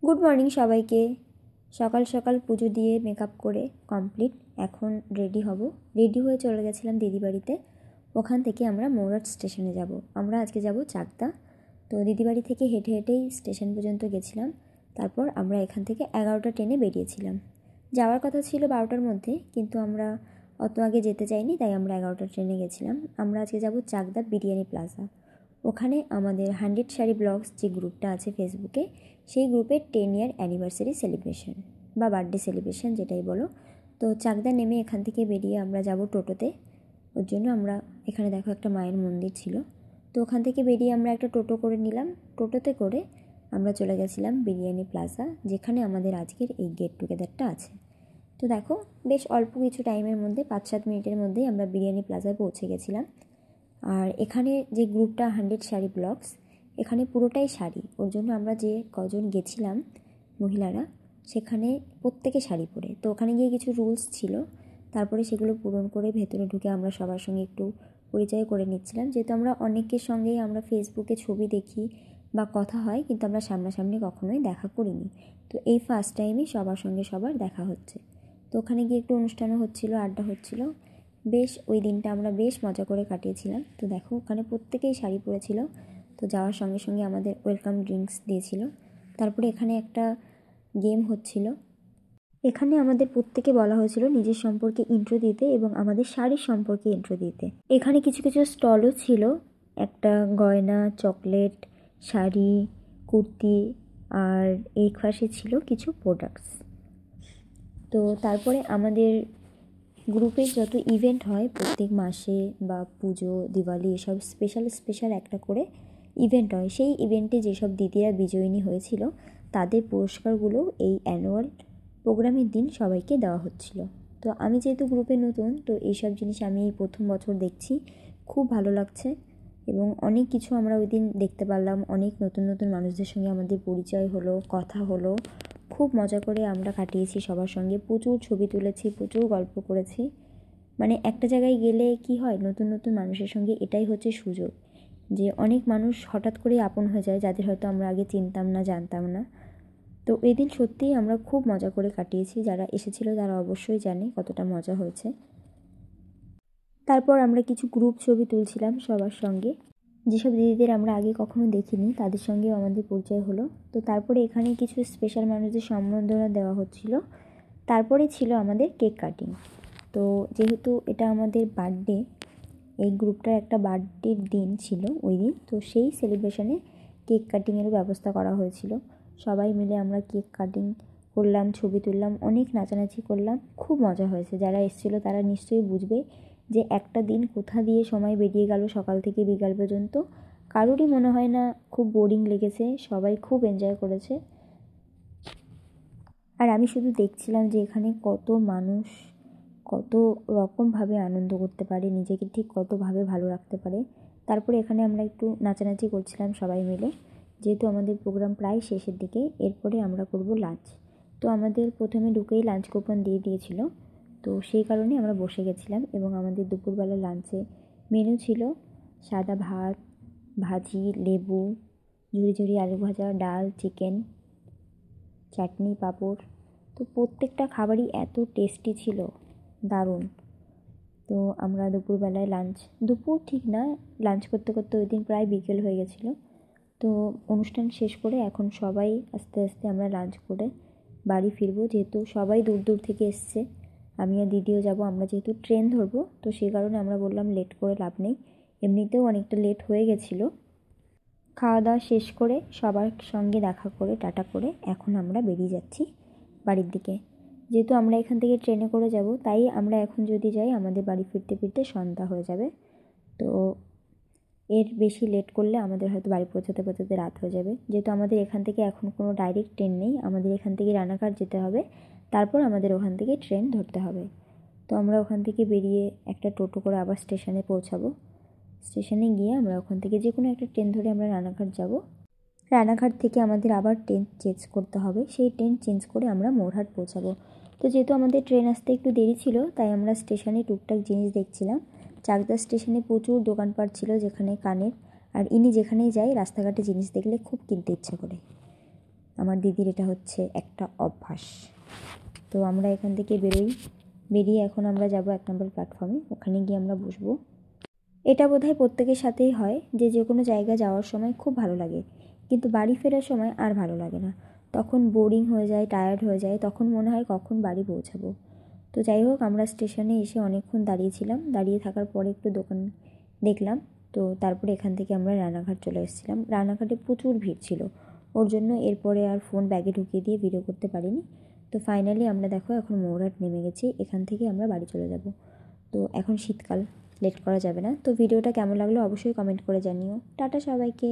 Good morning সবাইকে। সকাল সকাল পুজো দিয়ে মেকআপ করে কমপ্লিট। এখন রেডি হয়ে চলে গেছিলাম দিদি বাড়িতে। ওখান থেকে আমরা মৌরাট স্টেশনে যাব। আমরা আজকে যাব চাকদা। তো দিদি বাড়ি থেকে হেঁটে হেঁটেই স্টেশন পর্যন্ত গেছিলাম। তারপর আমরা এখান থেকে 11টা ট্রেনে বেরিয়েছিলাম। যাওয়ার কথা ছিল 12টার মধ্যে, কিন্তু আমরা অত আগে যেতে চাইনি, তাই আমরা 11টা ট্রেনে গেছিলাম। আমরা আজকে যাব চাকদা বিরিয়ানি প্লাজা। ওখানে আমাদের 100 শাড়ি ব্লগস যে গ্রুপটা আছে ফেসবুকে, সেই গ্রুপের 10 ইয়ার অ্যানিভার্সারি সেলিব্রেশন বা বার্থডে সেলিব্রেশন যেটাই বলো। তো চাকদা নেমে এখান থেকে বেরিয়ে আমরা যাব টোটোতে। ওর জন্য আমরা এখানে দেখো একটা মায়ের মন্দির ছিল, তো ওখান থেকে বেরিয়ে আমরা একটা টোটো করে নিলাম। টোটোতে করে আমরা চলে গেছিলাম বিরিয়ানি প্লাজা, যেখানে আমাদের আজকের এই গেট টুগেদারটা আছে। তো দেখো, বেশ অল্প কিছু টাইমের মধ্যে 5-7 মিনিটের মধ্যেই আমরা বিরিয়ানি প্লাজায় পৌঁছে গেছিলাম। আর এখানে যে গ্রুপটা 100 শাড়ি ব্লগস, এখানে পুরোটাই শাড়ি। ওর জন্য আমরা যে কজন গেছিলাম মহিলারা, সেখানে প্রত্যেকে শাড়ি পরে। তো ওখানে গিয়ে কিছু রুলস ছিল, তারপরে সেগুলো পূরণ করে ভেতরে ঢুকে আমরা সবার সঙ্গে একটু পরিচয় করে নিচ্ছিলাম। যেহেতু আমরা অনেকের সঙ্গেই আমরা ফেসবুকে ছবি দেখি বা কথা হয়, কিন্তু আমরা সামনাসামনি কখনোই দেখা করিনি। তো এই ফার্স্ট টাইমই সবার সঙ্গে সবার দেখা হচ্ছে। তো ওখানে গিয়ে একটু অনুষ্ঠানও হচ্ছিল, আড্ডা হচ্ছিল। বেশ ওই দিনটা আমরা বেশ মজা করে কাটিয়েছিলাম। তো দেখো, ওখানে প্রত্যেকেই শাড়ি পরেছিল। তো যাওয়ার সঙ্গে সঙ্গে আমাদের ওয়েলকাম ড্রিঙ্কস দিয়েছিল। তারপরে এখানে একটা গেম হচ্ছিল। এখানে আমাদের প্রত্যেকে বলা হয়েছিল নিজের সম্পর্কে ইন্ট্রো দিতে এবং আমাদের শাড়ির সম্পর্কে ইন্ট্রো দিতে। এখানে কিছু কিছু স্টলও ছিল, একটা গয়না, চকলেট, শাড়ি, কুর্তি, আর এই পাশে ছিল কিছু প্রোডাক্টস। তো তারপরে আমাদের গ্রুপের যত ইভেন্ট হয় প্রত্যেক মাসে বা পুজো, দিওয়ালি, এসব স্পেশাল একটা করে ইভেন্ট হয়। সেই ইভেন্টে যেসব দিদিরা বিজয়িনী হয়েছিল, তাদের পুরস্কারগুলো এই অ্যানুয়াল প্রোগ্রামের দিন সবাইকে দেওয়া হচ্ছিল। তো আমি যেহেতু গ্রুপে নতুন, তো এইসব জিনিস আমি এই প্রথম বছর দেখছি। খুব ভালো লাগছে এবং অনেক কিছু আমরা ওই দিন দেখতে পারলাম। অনেক নতুন নতুন মানুষদের সঙ্গে আমাদের পরিচয় হলো, কথা হলো। খুব মজা করে আমরা কাটিয়েছি সবার সঙ্গে। প্রচুর ছবি তুলেছি, প্রচুর গল্প করেছি। মানে একটা জায়গায় গেলে কি হয়, নতুন নতুন মানুষের সঙ্গে এটাই হচ্ছে সুযোগ, যে অনেক মানুষ হঠাৎ করেই আপন হয়ে যায়, যাদের হয়তো আমরা আগে চিনতাম না, জানতাম না। তো এই দিন সত্যিই আমরা খুব মজা করে কাটিয়েছি। যারা এসেছিল তারা অবশ্যই জানে কতটা মজা হয়েছে। তারপর আমরা কিছু গ্রুপ ছবি তুলছিলাম সবার সঙ্গে। যেসব দিদিদের আমরা আগে কখনো দেখিনি, তাদের সঙ্গেও আমাদের পরিচয় হলো। তো তারপরে এখানে কিছু স্পেশাল মানুষদের সম্বর্ধনা দেওয়া হচ্ছিল। তারপরে ছিল আমাদের কেক কাটিং। তো যেহেতু এটা আমাদের বার্থডে, এই গ্রুপটার একটা বার্থডের দিন ছিল ওই দিন, তো সেই সেলিব্রেশনে কেক কাটিংয়েরও ব্যবস্থা করা হয়েছিল। সবাই মিলে আমরা কেক কাটিং করলাম, ছবি তুললাম, অনেক নাচানাচি করলাম। খুব মজা হয়েছে। যারা এসেছিলো তারা নিশ্চয়ই বুঝবে যে একটা দিন কোথা দিয়ে সময় বেরিয়ে গেল সকাল থেকে বিকাল পর্যন্ত। কারোরই মনে হয় না খুব বোরিং লেগেছে, সবাই খুব এনজয় করেছে। আর আমি শুধু দেখছিলাম যে এখানে কত মানুষ কত রকমভাবে আনন্দ করতে পারে, নিজেকে ঠিক কতভাবে ভালো রাখতে পারে। তারপরে এখানে আমরা একটু নাচানাচি করছিলাম সবাই মিলে। যেহেতু আমাদের প্রোগ্রাম প্রায় শেষের দিকে, এরপরে আমরা করব লাঞ্চ। তো আমাদের প্রথমে ঢুকেই লাঞ্চ কুপন দিয়ে দিয়েছিল, তো সেই কারণে আমরা বসে গেছিলাম। এবং আমাদের দুপুরবেলা লাঞ্চে মেনু ছিল সাদা ভাত, ভাজি, লেবু, ঝুরি ঝুরি আলু ভাজা, ডাল, চিকেন, চাটনি, পাঁপড়। তো প্রত্যেকটা খাবারই এত টেস্টি ছিল, দারুণ। তো আমরা দুপুরবেলায় দুপুর ঠিক না, লাঞ্চ করতে করতে ওই দিন প্রায় বিকেল হয়ে গেছিলো। তো অনুষ্ঠান শেষ করে এখন সবাই আস্তে আস্তে আমরা লাঞ্চ করে বাড়ি ফিরবো। যেহেতু সবাই দূর দূর থেকে এসছে, আমি আর দিদিও যাব। আমরা যেহেতু ট্রেন ধরবো, তো সেই কারণে আমরা বললাম লেট করে লাভ নেই। এমনিতেও অনেকটা লেট হয়ে গেছিলো। খাওয়া দাওয়া শেষ করে সবার সঙ্গে দেখা করে টাটা করে এখন আমরা বেরিয়ে যাচ্ছি বাড়ির দিকে। যেহেতু আমরা এখান থেকে ট্রেনে করে যাব, তাই আমরা এখন যদি যাই আমাদের বাড়ি ফিরতে ফিরতে সন্ধ্যা হয়ে যাবে। তো এর বেশি লেট করলে আমাদের হয়তো বাড়ি পৌঁছাতে পৌঁছাতে রাত হয়ে যাবে। যেহেতু আমাদের এখান থেকে এখন কোনো ডাইরেক্ট ট্রেন নেই, আমাদের এখান থেকে রানাঘাট যেতে হবে, তারপর আমাদের ওখান থেকে ট্রেন ধরতে হবে। তো আমরা ওখান থেকে বেরিয়ে একটা টোটো করে আবার স্টেশনে পৌঁছাবো। স্টেশনে গিয়ে আমরা ওখান থেকে যে কোনো একটা ট্রেন ধরে আমরা রানাঘাট যাব। রানাঘাট থেকে আমাদের আবার ট্রেন চেঞ্জ করতে হবে, সেই ট্রেন চেঞ্জ করে আমরা মোরহাট পৌঁছাবো। তো যেহেতু আমাদের ট্রেন আসতে একটু দেরি ছিল, তাই আমরা স্টেশনে টুকটাক জিনিস দেখছিলাম। চাকদা স্টেশনে প্রচুর দোকানপাট ছিল, যেখানে কানের আর ইনি যেখানেই যায় রাস্তাঘাটে জিনিস দেখলে খুব কিনতে ইচ্ছা করে। আমার দিদির এটা হচ্ছে একটা অভ্যাস। তো আমরা এখান থেকে বেরিয়ে এখন আমরা যাব 1 নম্বর প্ল্যাটফর্মে, ওখানে গিয়ে আমরা বসবো। এটা বোধহয় প্রত্যেকের সাথেই হয় যে কোনো জায়গা যাওয়ার সময় খুব ভালো লাগে, কিন্তু বাড়ি ফেরার সময় আর ভালো লাগে না। তখন বোরিং হয়ে যায়, টায়ার্ড হয়ে যায়, তখন মনে হয় কখন বাড়ি পৌঁছাবো। তো যাই হোক, আমরা স্টেশনে এসে অনেকক্ষণ দাঁড়িয়েছিলাম। দাঁড়িয়ে থাকার পরে একটু দোকান দেখলাম। তো তারপরে এখান থেকে আমরা রানাঘাট চলে এসেছিলাম। রানাঘাটে প্রচুর ভিড় ছিল, ওর জন্য এরপরে আর ফোন ব্যাগে ঢুকিয়ে দিয়ে ভিডিও করতে পারিনি। তো ফাইনালি আমরা দেখো এখন মৌরাট নেমে গেছি, এখান থেকে আমরা বাড়ি চলে যাব। তো এখন শীতকাল, লেট করা যাবে না। তো ভিডিওটা কেমন লাগলো অবশ্যই কমেন্ট করে জানিও। টাটা সবাইকে।